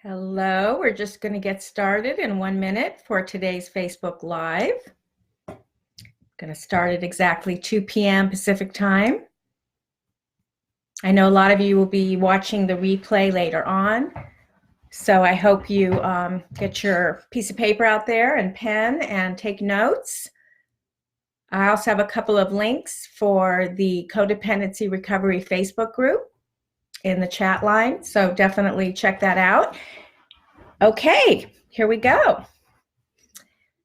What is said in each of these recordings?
Hello, we're just going to get started in 1 minute for today's Facebook Live. Going to start at exactly 2 p.m. Pacific time. I know a lot of you will be watching the replay later on, so I hope you get your piece of paper out there and pen and take notes. I also have a couple of links for the Codependency Recovery Facebook group in the chat line, so definitely check that out. Okay, here we go.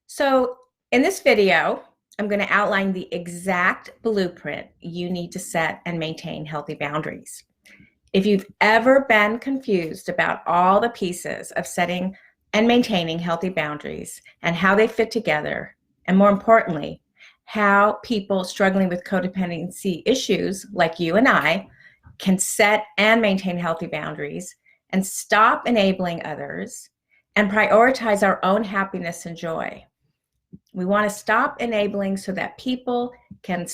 So in this video, I'm going to outline the exact blueprint you need to set and maintain healthy boundaries. If you've ever been confused about all the pieces of setting and maintaining healthy boundaries and how they fit together, and more importantly, how people struggling with codependency issues like you and I can set and maintain healthy boundaries and stop enabling others and prioritize our own happiness and joy. We want to stop enabling so that people can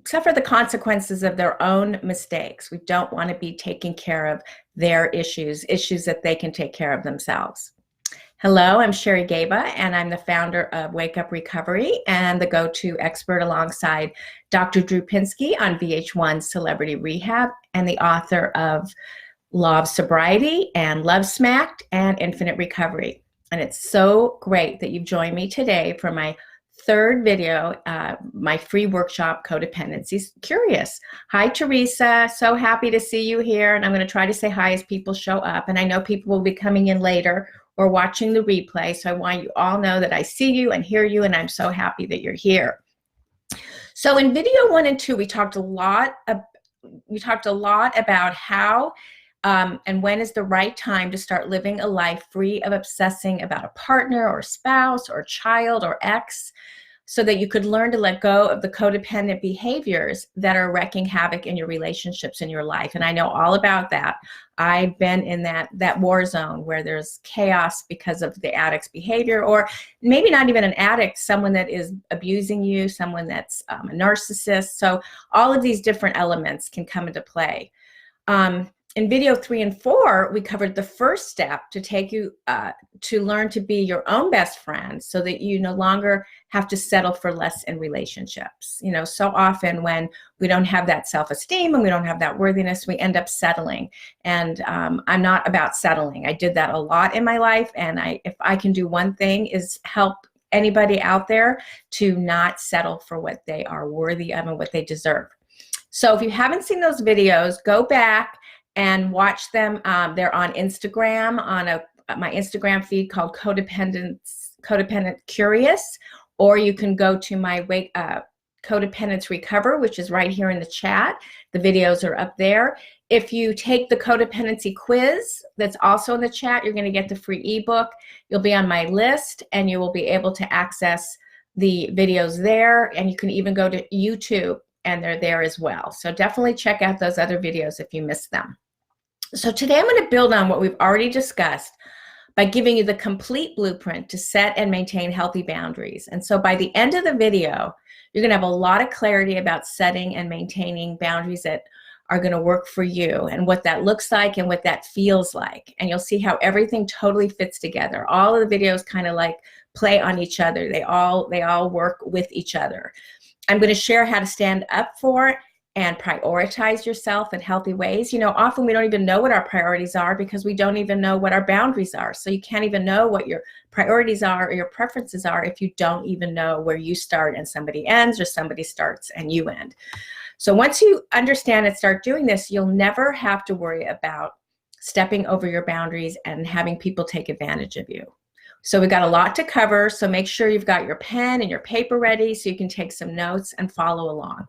suffer the consequences of their own mistakes. We don't want to be taking care of their issues that they can take care of themselves. Hello, I'm Sherry Gaba, and I'm the founder of Wake Up Recovery and the go-to expert alongside Dr. Drew Pinsky on VH1 Celebrity Rehab and the author of Law of Sobriety and Love Smacked and Infinite Recovery. And it's so great that you've joined me today for my third video, my free workshop, Codependency Curious. Hi, Teresa. So happy to see you here. And I'm going to try to say hi as people show up. And I know people will be coming in later or watching the replay. So I want you all know that I see you and hear you, and I'm so happy that you're here. So in video 1 and 2, we talked a lot about how and when is the right time to start living a life free of obsessing about a partner or spouse or child or ex, so that you could learn to let go of the codependent behaviors that are wreaking havoc in your relationships in your life. And I know all about that. I've been in that war zone where there's chaos because of the addict's behavior, or maybe not even an addict, someone that is abusing you, someone that's a narcissist. So all of these different elements can come into play. In video 3 and 4, we covered the first step to take you to learn to be your own best friend so that you no longer have to settle for less in relationships. You know, so often when we don't have that self-esteem and we don't have that worthiness, we end up settling. And I'm not about settling. I did that a lot in my life. And if I can do one thing is help anybody out there to not settle for what they are worthy of and what they deserve. So if you haven't seen those videos, go back and watch them. They're on Instagram, on my Instagram feed called Codependent Curious, or you can go to my Codependence Recover, which is right here in the chat. The videos are up there. If you take the codependency quiz that's also in the chat, you're going to get the free ebook. You'll be on my list, and you will be able to access the videos there, and you can even go to YouTube, and they're there as well. So definitely check out those other videos if you missed them. So today I'm going to build on what we've already discussed by giving you the complete blueprint to set and maintain healthy boundaries. And so by the end of the video, you're going to have a lot of clarity about setting and maintaining boundaries that are going to work for you and what that looks like and what that feels like. And you'll see how everything totally fits together. All of the videos kind of like play on each other. They all work with each other. I'm going to share how to stand up for and prioritize yourself in healthy ways. You know, often we don't even know what our priorities are because we don't even know what our boundaries are. So you can't even know what your priorities are or your preferences are if you don't even know where you start and somebody ends, or somebody starts and you end. So once you understand and start doing this, you'll never have to worry about stepping over your boundaries and having people take advantage of you. So we've got a lot to cover, so make sure you've got your pen and your paper ready so you can take some notes and follow along.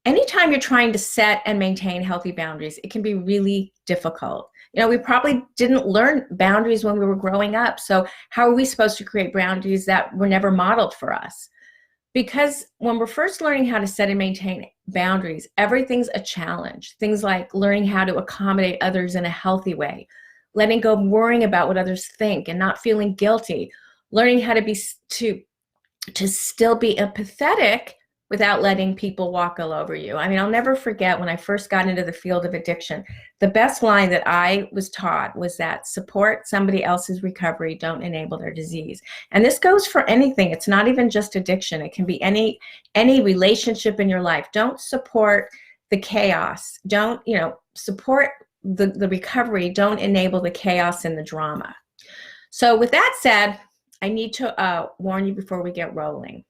Anytime you're trying to set and maintain healthy boundaries, it can be really difficult. You know, we probably didn't learn boundaries when we were growing up, so how are we supposed to create boundaries that were never modeled for us? Because when we're first learning how to set and maintain boundaries, everything's a challenge. Things like learning how to accommodate others in a healthy way, letting go of worrying about what others think and not feeling guilty, learning how to still be empathetic, without letting people walk all over you. I mean, I'll never forget when I first got into the field of addiction, the best line that I was taught was that support somebody else's recovery, don't enable their disease. And this goes for anything. It's not even just addiction. It can be any relationship in your life. Don't support the chaos. Don't, support the recovery. Don't enable the chaos and the drama. So with that said, I need to warn you before we get rolling.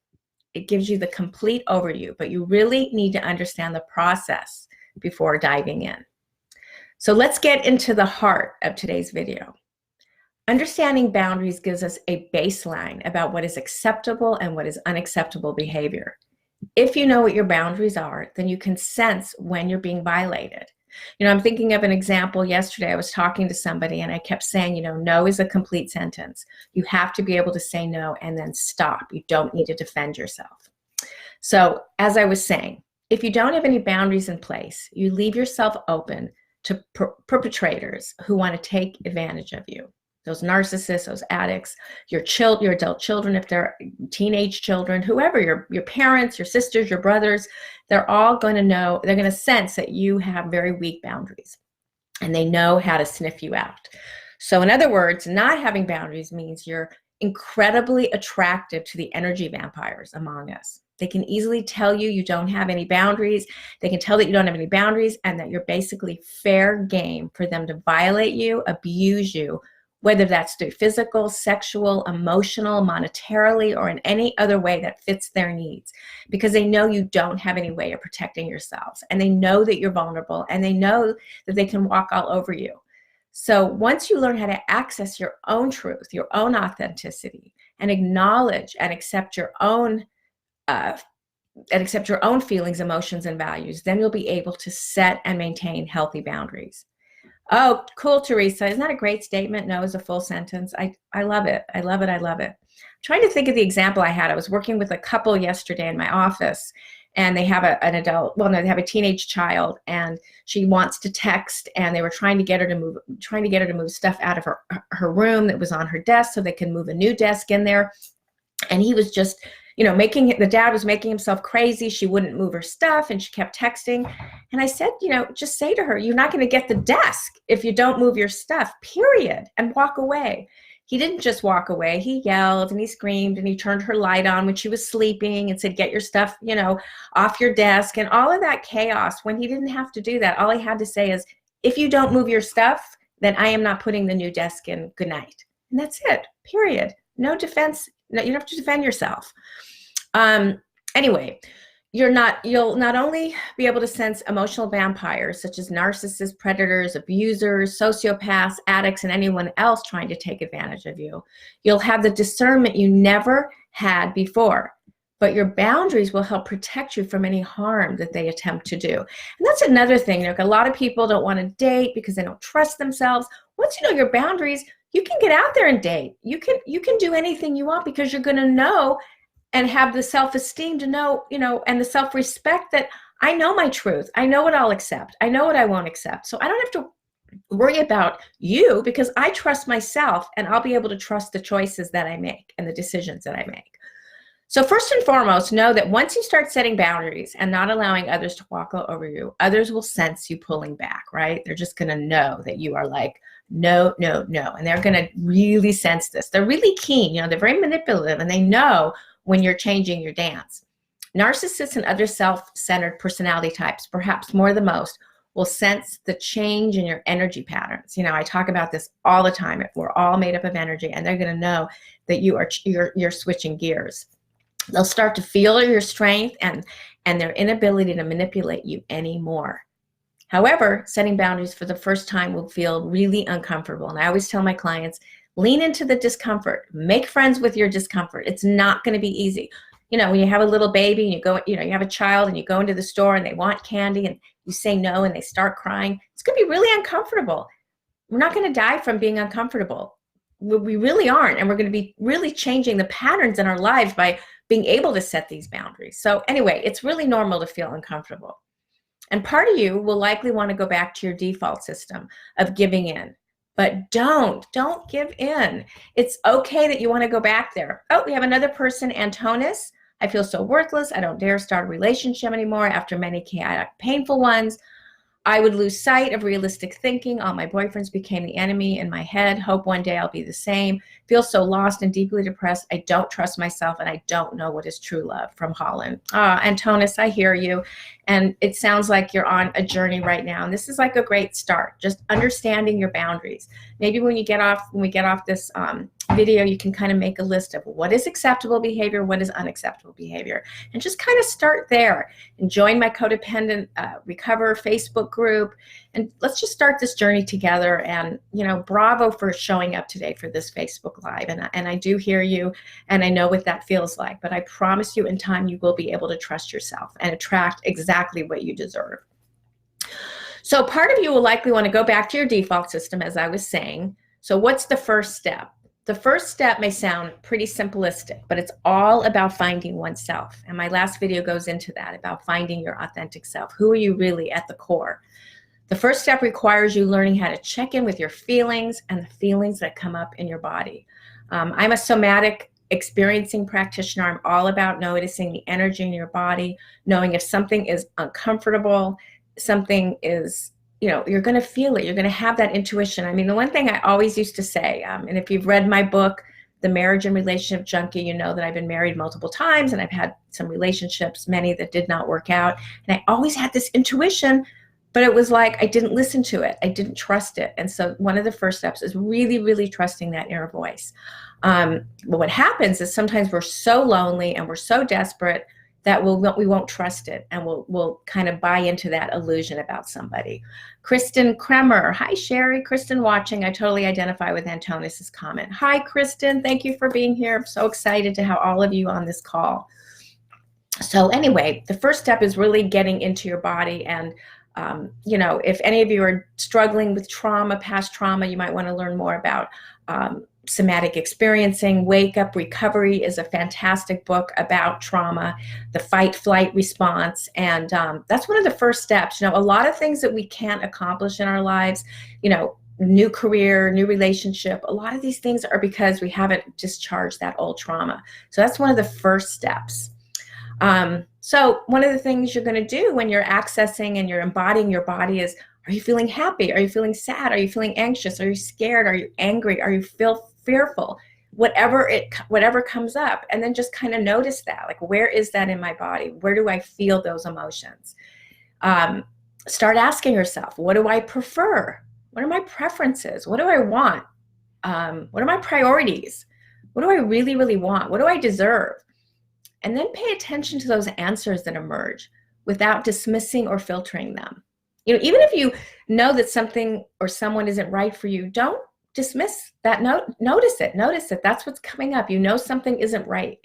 It gives you the complete overview, but you really need to understand the process before diving in. So let's get into the heart of today's video. Understanding boundaries gives us a baseline about what is acceptable and what is unacceptable behavior. If you know what your boundaries are, then you can sense when you're being violated. I'm thinking of an example yesterday. I was talking to somebody and I kept saying, no is a complete sentence. You have to be able to say no and then stop. You don't need to defend yourself. So as I was saying, if you don't have any boundaries in place, you leave yourself open to perpetrators who want to take advantage of you. Those narcissists, those addicts, your adult children, if they're teenage children, whoever, your parents, your sisters, your brothers, they're all going to know, they're going to sense that you have very weak boundaries and they know how to sniff you out. So in other words, not having boundaries means you're incredibly attractive to the energy vampires among us. They can easily tell you don't have any boundaries. They can tell that you don't have any boundaries and that you're basically fair game for them to violate you, abuse you, whether that's through physical, sexual, emotional, monetarily, or in any other way that fits their needs, because they know you don't have any way of protecting yourselves, and they know that you're vulnerable, and they know that they can walk all over you. So once you learn how to access your own truth, your own authenticity, and acknowledge and accept your own feelings, emotions, and values, then you'll be able to set and maintain healthy boundaries. Oh, cool, Teresa. Isn't that a great statement? No is a full sentence. I love it. I love it. I love it. I'm trying to think of the example I had. I was working with a couple yesterday in my office, and they have they have a teenage child, and she wants to text, and they were trying to get her to move stuff out of her room that was on her desk so they can move a new desk in there. And he was just, the dad was making himself crazy. She wouldn't move her stuff and she kept texting. And I said, just say to her, you're not going to get the desk if you don't move your stuff, period, and walk away. He didn't just walk away. He yelled and he screamed and he turned her light on when she was sleeping and said, get your stuff, off your desk, and all of that chaos, when he didn't have to do that. All he had to say is, if you don't move your stuff, then I am not putting the new desk in. Good night. And that's it, period. No defense. No, you don't have to defend yourself. Anyway, you'll not only be able to sense emotional vampires such as narcissists, predators, abusers, sociopaths, addicts, and anyone else trying to take advantage of you. You'll have the discernment you never had before, but your boundaries will help protect you from any harm that they attempt to do. And that's another thing. A lot of people don't want to date because they don't trust themselves. Once you know your boundaries, you can get out there and date. You can do anything you want because you're going to know and have the self-esteem to know, and the self-respect that I know my truth. I know what I'll accept. I know what I won't accept. So I don't have to worry about you because I trust myself, and I'll be able to trust the choices that I make and the decisions that I make. So first and foremost, know that once you start setting boundaries and not allowing others to walk all over you, others will sense you pulling back, right? They're just going to know that you are like, no, no, no. And they're going to really sense this. They're really keen. They're very manipulative, and they know when you're changing your dance. Narcissists and other self-centered personality types, perhaps more than most, will sense the change in your energy patterns. I talk about this all the time. We're all made up of energy, and they're going to know that you're switching gears. They'll start to feel your strength and their inability to manipulate you anymore. However, setting boundaries for the first time will feel really uncomfortable. And I always tell my clients, lean into the discomfort. Make friends with your discomfort. It's not going to be easy. When you have a little baby and you go, you have a child and you go into the store and they want candy and you say no and they start crying, it's going to be really uncomfortable. We're not going to die from being uncomfortable. We really aren't. And we're going to be really changing the patterns in our lives by being able to set these boundaries. So anyway, it's really normal to feel uncomfortable. And part of you will likely want to go back to your default system of giving in. But don't give in. It's okay that you want to go back there. Oh, we have another person, Antonis. I feel so worthless. I don't dare start a relationship anymore after many chaotic, painful ones. I would lose sight of realistic thinking. All my boyfriends became the enemy in my head. Hope one day I'll be the same. Feel so lost and deeply depressed. I don't trust myself and I don't know what is true love. From Holland. Antonis, I hear you. And it sounds like you're on a journey right now. And this is like a great start, just understanding your boundaries. Maybe when we get off this video, you can kind of make a list of what is acceptable behavior, what is unacceptable behavior, and just kind of start there and join my Codependent Recover Facebook group. And let's just start this journey together. And, bravo for showing up today for this Facebook Live. And I do hear you, and I know what that feels like, but I promise you in time, you will be able to trust yourself and attract exactly what you deserve. So part of you will likely want to go back to your default system, as I was saying. So what's the first step? The first step may sound pretty simplistic, but it's all about finding oneself. And my last video goes into that, about finding your authentic self. Who are you really at the core? The first step requires you learning how to check in with your feelings and the feelings that come up in your body. I'm a somatic experiencing practitioner. I'm all about noticing the energy in your body, knowing if something is uncomfortable, something is, you're going to feel it. You're going to have that intuition. I mean, the one thing I always used to say, and if you've read my book, The Marriage and Relationship Junkie, you know that I've been married multiple times and I've had some relationships, many that did not work out. And I always had this intuition, but it was like I didn't listen to it. I didn't trust it. And so one of the first steps is really, really trusting that inner voice. But what happens is sometimes we're so lonely and we're so desperate that we won't trust it, and we'll kind of buy into that illusion about somebody. Kristen Kremer, hi Sherry. Kristen watching, I totally identify with Antonis's comment. Hi Kristen, thank you for being here. I'm so excited to have all of you on this call. So anyway, the first step is really getting into your body. And if any of you are struggling with trauma, past trauma, you might want to learn more about somatic experiencing. Wake Up Recovery is a fantastic book about trauma, the fight-flight response. And that's one of the first steps. A lot of things that we can't accomplish in our lives, new career, new relationship, a lot of these things are because we haven't discharged that old trauma. So that's one of the first steps. So one of the things you're going to do when you're accessing and you're embodying your body is, are you feeling happy? Are you feeling sad? Are you feeling anxious? Are you scared? Are you angry? Are you fearful? Whatever comes up, and then just kind of notice that, like, where is that in my body? Where do I feel those emotions? Start asking yourself, what do I prefer? What are my preferences? What do I want? What are my priorities? What do I really, really want? What do I deserve? And then pay attention to those answers that emerge without dismissing or filtering them. Even if you know that something or someone isn't right for you, don't dismiss that. Notice it. That's what's coming up. Something isn't right.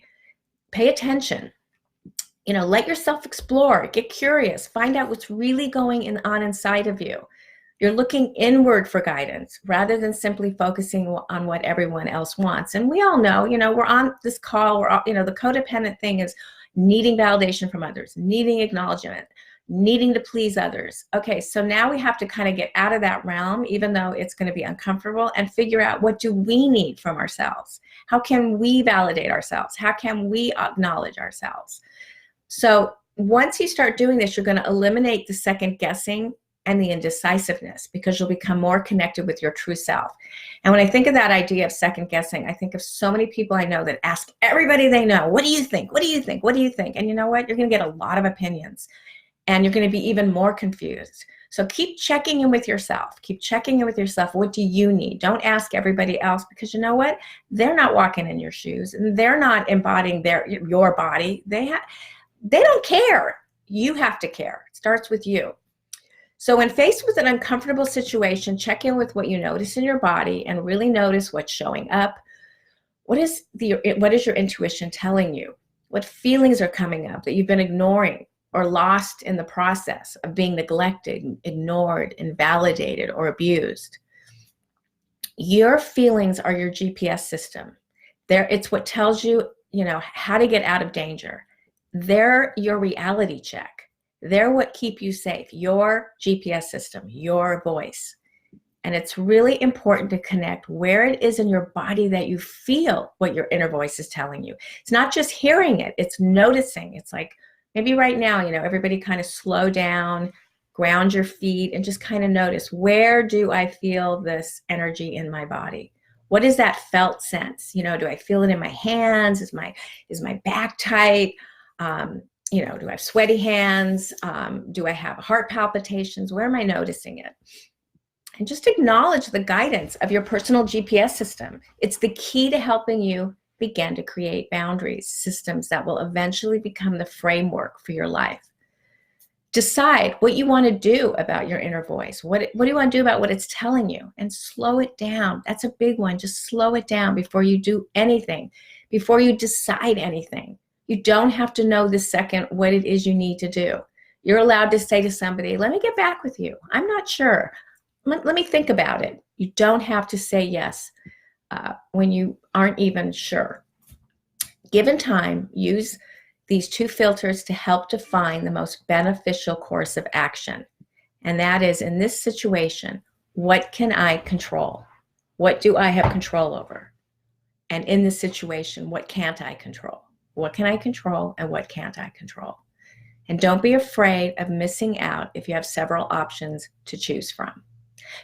Pay attention. Let yourself explore, get curious, find out what's really going on inside of you. You're looking inward for guidance rather than simply focusing on what everyone else wants. And we all know, we're on this call, the codependent thing is needing validation from others, needing acknowledgement, needing to please others. Okay, so now we have to kind of get out of that realm, even though it's going to be uncomfortable, and figure out, what do we need from ourselves? How can we validate ourselves? How can we acknowledge ourselves? So once you start doing this, you're going to eliminate the second guessing and the indecisiveness, because you'll become more connected with your true self. And when I think of that idea of second guessing, I think of so many people I know that ask everybody they know, what do you think? What do you think? What do you think? And you know what? You're going to get a lot of opinions, and you're going to be even more confused. So keep checking in with yourself. Keep checking in with yourself. What do you need? Don't ask everybody else, because you know what? They're not walking in your shoes, and they're not embodying your body. They don't care. You have to care. It starts with you. So when faced with an uncomfortable situation, check in with what you notice in your body and really notice what's showing up. What is your intuition telling you? What feelings are coming up that you've been ignoring or lost in the process of being neglected, ignored, invalidated, or abused? Your feelings are your GPS system. It's what tells you, how to get out of danger. They're your reality check. They're what keep you safe, your GPS system, your voice. And it's really important to connect where it is in your body that you feel what your inner voice is telling you. It's not just hearing it, it's noticing. It's like maybe right now, everybody kind of slow down, ground your feet, and just kind of notice, where do I feel this energy in my body? What is that felt sense? Do I feel it in my hands? Is my back tight? Do I have sweaty hands? Do I have heart palpitations? Where am I noticing it? And just acknowledge the guidance of your personal GPS system. It's the key to helping you begin to create boundaries, systems that will eventually become the framework for your life. Decide what you want to do about your inner voice. What do you want to do about what it's telling you? And slow it down. That's a big one. Just slow it down before you do anything, before you decide anything. You don't have to know this second what it is you need to do. You're allowed to say to somebody, let me get back with you. I'm not sure. Let me think about it. You don't have to say yes when you aren't even sure. Given time, use these two filters to help define the most beneficial course of action. And that is, in this situation, what can I control? What do I have control over? And in this situation, what can't I control? What can I control and what can't I control? And don't be afraid of missing out if you have several options to choose from.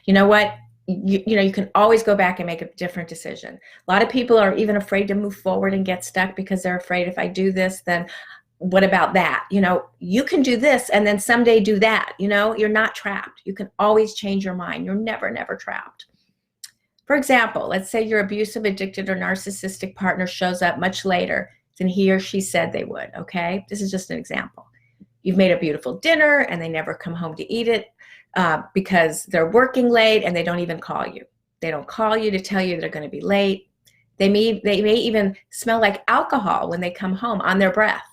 You know what? You can always go back and make a different decision. A lot of people are even afraid to move forward and get stuck because they're afraid, if I do this, then what about that? You can do this and then someday do that. You're not trapped. You can always change your mind. You're never, never trapped. For example, let's say your abusive, addicted, or narcissistic partner shows up much later than he or she said they would, okay? This is just an example. You've made a beautiful dinner and they never come home to eat it because they're working late and they don't even call you. They don't call you to tell you they're going to be late. They may even smell like alcohol when they come home on their breath.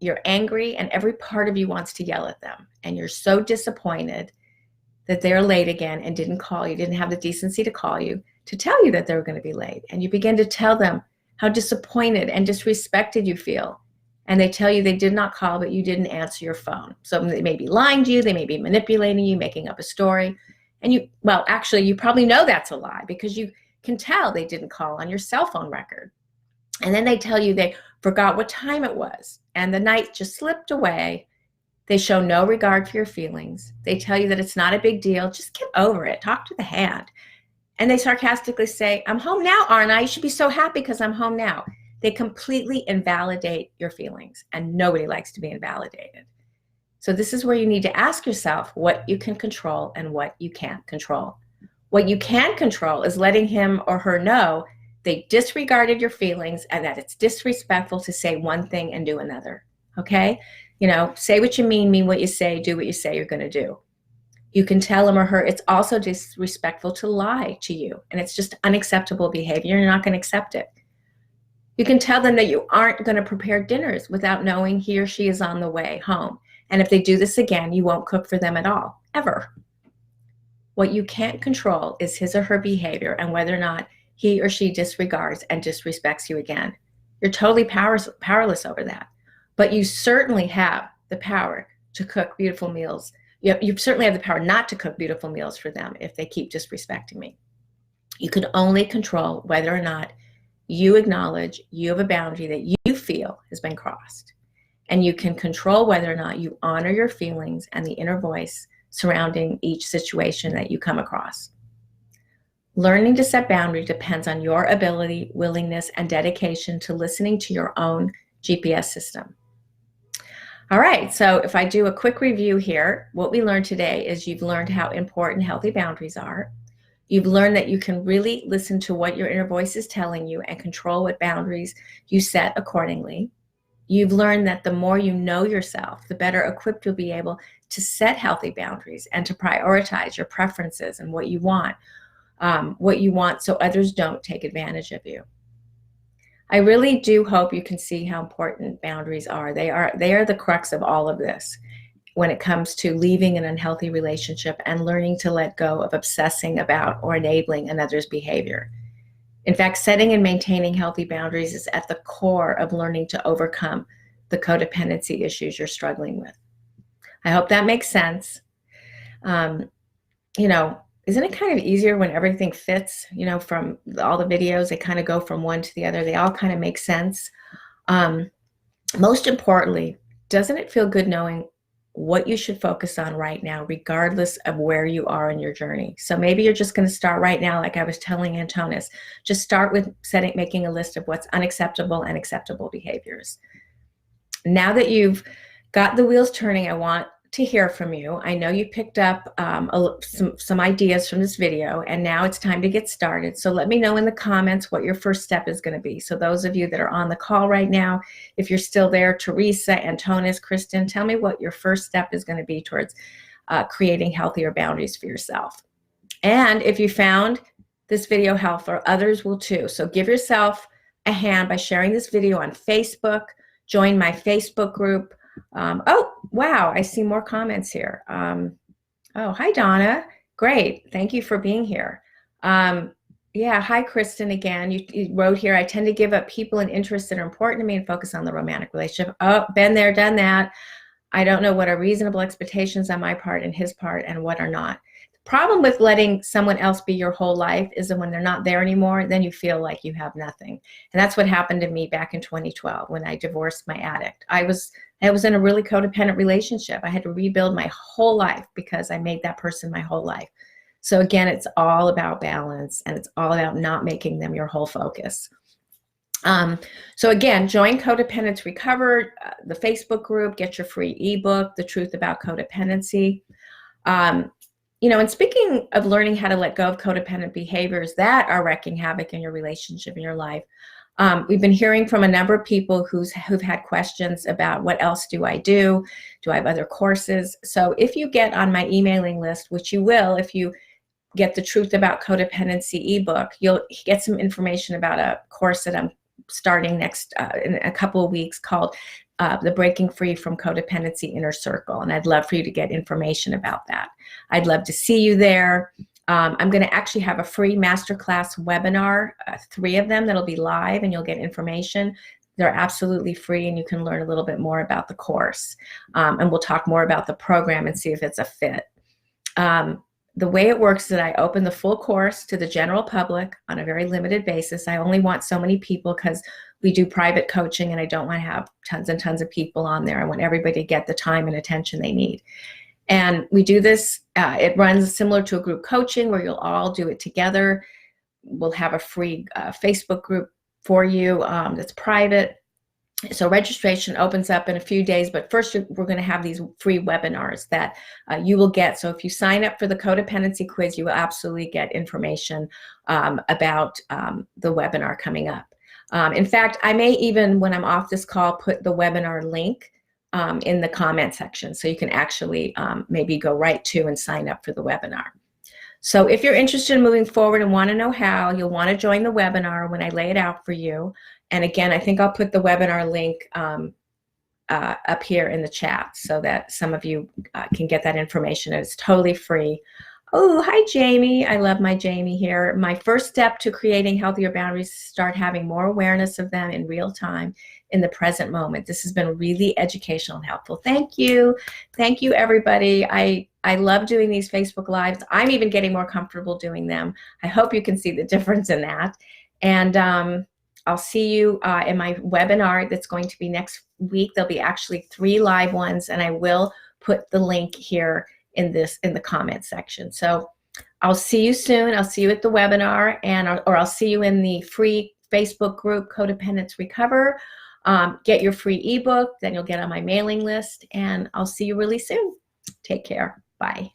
You're angry and every part of you wants to yell at them. And you're so disappointed that they're late again and didn't call you, didn't have the decency to call you to tell you that they were going to be late. And you begin to tell them how disappointed and disrespected you feel. And they tell you they did not call, but you didn't answer your phone. So they may be lying to you, they may be manipulating you, making up a story. And actually, you probably know that's a lie because you can tell they didn't call on your cell phone record. And then they tell you they forgot what time it was and the night just slipped away. They show no regard for your feelings. They tell you that it's not a big deal. Just get over it. Talk to the hand. And they sarcastically say, I'm home now, aren't I? You should be so happy because I'm home now. They completely invalidate your feelings, and nobody likes to be invalidated. So this is where you need to ask yourself what you can control and what you can't control. What you can control is letting him or her know they disregarded your feelings and that it's disrespectful to say one thing and do another, okay? Say what you mean what you say, do what you say you're going to do. You can tell him or her it's also disrespectful to lie to you, and it's just unacceptable behavior. You're not going to accept it. You can tell them that you aren't going to prepare dinners without knowing he or she is on the way home. And if they do this again, you won't cook for them at all, ever. What you can't control is his or her behavior and whether or not he or she disregards and disrespects you again. You're totally powerless over that. But you certainly have the power to cook beautiful meals. You certainly have the power not to cook beautiful meals for them if they keep disrespecting me. You can only control whether or not you acknowledge you have a boundary that you feel has been crossed. And you can control whether or not you honor your feelings and the inner voice surrounding each situation that you come across. Learning to set boundaries depends on your ability, willingness, and dedication to listening to your own GPS system. All right, so if I do a quick review here, what we learned today is you've learned how important healthy boundaries are. You've learned that you can really listen to what your inner voice is telling you and control what boundaries you set accordingly. You've learned that the more you know yourself, the better equipped you'll be able to set healthy boundaries and to prioritize your preferences and what you want so others don't take advantage of you. I really do hope you can see how important boundaries are. They are the crux of all of this when it comes to leaving an unhealthy relationship and learning to let go of obsessing about or enabling another's behavior. In fact, setting and maintaining healthy boundaries is at the core of learning to overcome the codependency issues you're struggling with. I hope that makes sense. isn't it kind of easier when everything fits, you know, from all the videos, they kind of go from one to the other. They all kind of make sense. Um, Most importantly, doesn't it feel good knowing what you should focus on right now, regardless of where you are in your journey? So maybe you're just going to start right now, like I was telling Antonis, just start with making a list of what's unacceptable and acceptable behaviors. Now that you've got the wheels turning, I want to hear from you. I know you picked up some ideas from this video, and now it's time to get started. So let me know in the comments what your first step is going to be. So those of you that are on the call right now, if you're still there, Teresa, Antonis, Kristen, tell me what your first step is going to be towards creating healthier boundaries for yourself. And if you found this video helpful, others will too. So give yourself a hand by sharing this video on Facebook. Join my Facebook group. Oh, wow, I see more comments here. Oh, hi, Donna. Great. Thank you for being here. Yeah, hi, Kristen, again. You wrote here, I tend to give up people and interests that are important to me and focus on the romantic relationship. Oh, been there, done that. I don't know what are reasonable expectations on my part and his part and what are not. The problem with letting someone else be your whole life is that when they're not there anymore, then you feel like you have nothing. And that's what happened to me back in 2012 when I divorced my addict. I was in a really codependent relationship. I had to rebuild my whole life because I made that person my whole life. So again, it's all about balance, and it's all about not making them your whole focus. So again, join Codependence Recovered, the Facebook group, get your free ebook, The Truth About Codependency. You know, and speaking of learning how to let go of codependent behaviors that are wreaking havoc in your relationship, in your life, we've been hearing from a number of people who've had questions about what else do I do? Do I have other courses? So if you get on my emailing list, which you will if you get the Truth About Codependency ebook, you'll get some information about a course that I'm starting next in a couple of weeks called the Breaking Free from Codependency Inner Circle. And I'd love for you to get information about that. I'd love to see you there. I'm going to actually have a free masterclass webinar, 3 of them that'll be live, and you'll get information. They're absolutely free, and you can learn a little bit more about the course. And we'll talk more about the program and see if it's a fit. The way it works is that I open the full course to the general public on a very limited basis. I only want so many people because we do private coaching, and I don't want to have tons and tons of people on there. I want everybody to get the time and attention they need. And we do this, it runs similar to a group coaching where you'll all do it together. We'll have a free Facebook group for you that's private. So registration opens up in a few days, but first we're going to have these free webinars that you will get. So if you sign up for the codependency quiz, you will absolutely get information about the webinar coming up. In fact, I may even, when I'm off this call, put the webinar link in the comment section, so you can actually maybe go right to and sign up for the webinar. So if you're interested in moving forward and want to know how, you'll want to join the webinar when I lay it out for you. And again, I think I'll put the webinar link up here in the chat so that some of you can get that information. It's totally free. Oh, hi, Jamie. I love my Jamie here. My first step to creating healthier boundaries is to start having more awareness of them in real time in the present moment. This has been really educational and helpful. Thank you. Thank you, everybody. I love doing these Facebook Lives. I'm even getting more comfortable doing them. I hope you can see the difference in that. And I'll see you in my webinar that's going to be next week. There'll be actually 3 live ones, and I will put the link here in the comment section. So I'll see you soon. I'll see you at the webinar, or I'll see you in the free Facebook group, Codependence Recover. Get your free ebook, then you'll get on my mailing list, and I'll see you really soon. Take care. Bye.